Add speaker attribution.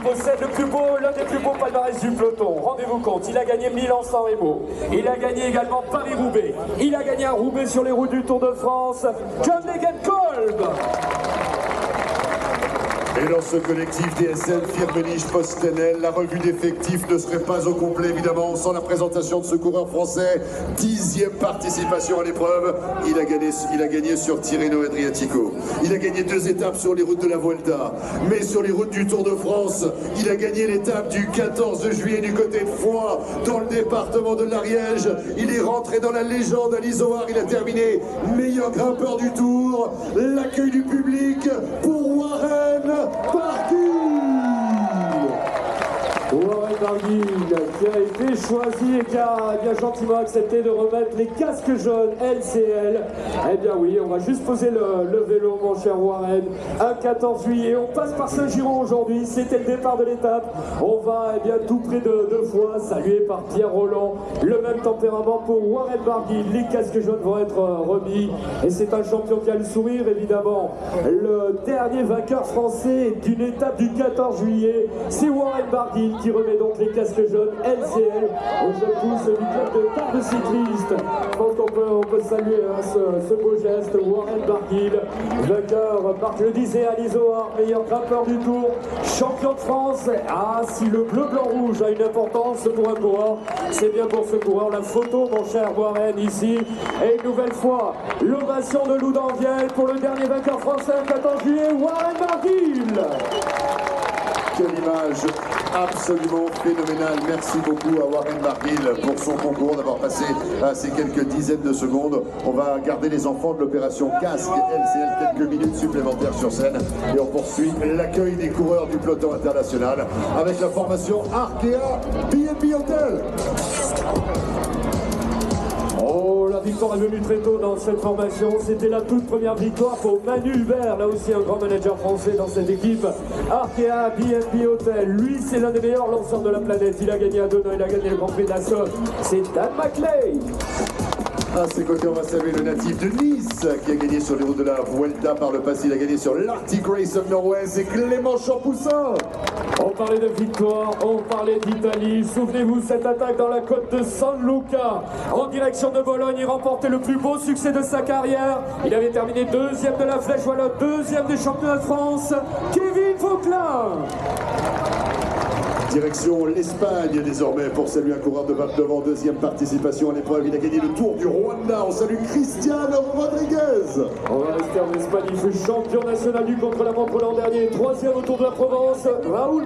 Speaker 1: possède l'un des plus beaux palmarès du peloton. Rendez-vous compte, il a gagné Milan-San Remo. Il a gagné également Paris-Roubaix. Il a gagné un Roubaix sur les routes du Tour de France. John Degenkolb.
Speaker 2: Et dans ce collectif DSL Firmenich-Postenel, la revue d'effectifs ne serait pas au complet évidemment sans la présentation de ce coureur français. 10e participation à l'épreuve. Il a gagné sur Tirreno Adriatico. Il a gagné 2 étapes sur les routes de la Vuelta. Mais sur les routes du Tour de France, il a gagné l'étape du 14 juillet du côté de Foix, dans le département de l'Ariège. Il est rentré dans la légende à l'Isoard. Il a terminé meilleur grimpeur du Tour. L'accueil du public pour Warren Barguil.
Speaker 1: Warren Barguil qui a été choisi et qui a bien gentiment accepté de remettre les casques jaunes LCL. Eh bien oui, on va juste poser le vélo, mon cher Warren. Un 14 juillet, on passe par Saint-Giron aujourd'hui, c'était le départ de l'étape. On va bien tout près de Foix, salué par Pierre Roland. Le même tempérament pour Warren Barguil. Les casques jaunes vont être remis et c'est un champion qui a le sourire évidemment. Le dernier vainqueur français d'une étape du 14 juillet, c'est Warren Barguil qui remet donc les casques jaunes LCL aux jeunes pousses du club de Tarbes cyclistes. Je pense qu'on peut saluer ce beau geste. Warren Barguil, vainqueur, Marc le disait, à l'Isoard, meilleur grimpeur du Tour, champion de France. Ah, si le bleu-blanc-rouge a une importance pour un coureur, c'est bien pour ce coureur. La photo, mon cher Warren, ici. Et une nouvelle fois, l'ovation de Lou d'Anvielle pour le dernier vainqueur français le 14 juillet, Warren Barguil.
Speaker 2: Quelle image absolument phénoménale. Merci beaucoup à Warren Barguil pour son concours, d'avoir passé ces quelques dizaines de secondes. On va garder les enfants de l'opération Casque LCL quelques minutes supplémentaires sur scène et on poursuit l'accueil des coureurs du peloton international avec la formation Arkea B&B Hotel.
Speaker 1: Oh, la victoire est venue très tôt dans cette formation. C'était la toute première victoire pour Manu Hubert, là aussi un grand manager français dans cette équipe. Arkea B&B Hotel, lui c'est l'un des meilleurs lanceurs de la planète. Il a gagné à Denain, il a gagné le Grand Prix de la Somme. C'est Dan Maclay.
Speaker 2: À ses côtés, on va saluer le natif de Nice qui a gagné sur les routes de la Vuelta par le passé. Il a gagné sur l'Arctic Race of Norway. C'est Clément Champoussin.
Speaker 1: On parlait de victoire, on parlait d'Italie. Souvenez-vous, cette attaque dans la côte de San Luca, en direction de Bologne. Il remportait le plus beau succès de sa carrière. Il avait terminé 2e de la Flèche Wallonne, 2e des championnats de France. Kevin Vauquelin.
Speaker 2: Direction l'Espagne désormais pour saluer un coureur de 29 ans, 2e participation à l'épreuve. Il a gagné le Tour du Rwanda. On salue Cristiano Rodriguez.
Speaker 1: On va rester en Espagne. Il fut champion national du contre-la-montre l'an dernier, 3e au Tour de la Provence. Raoul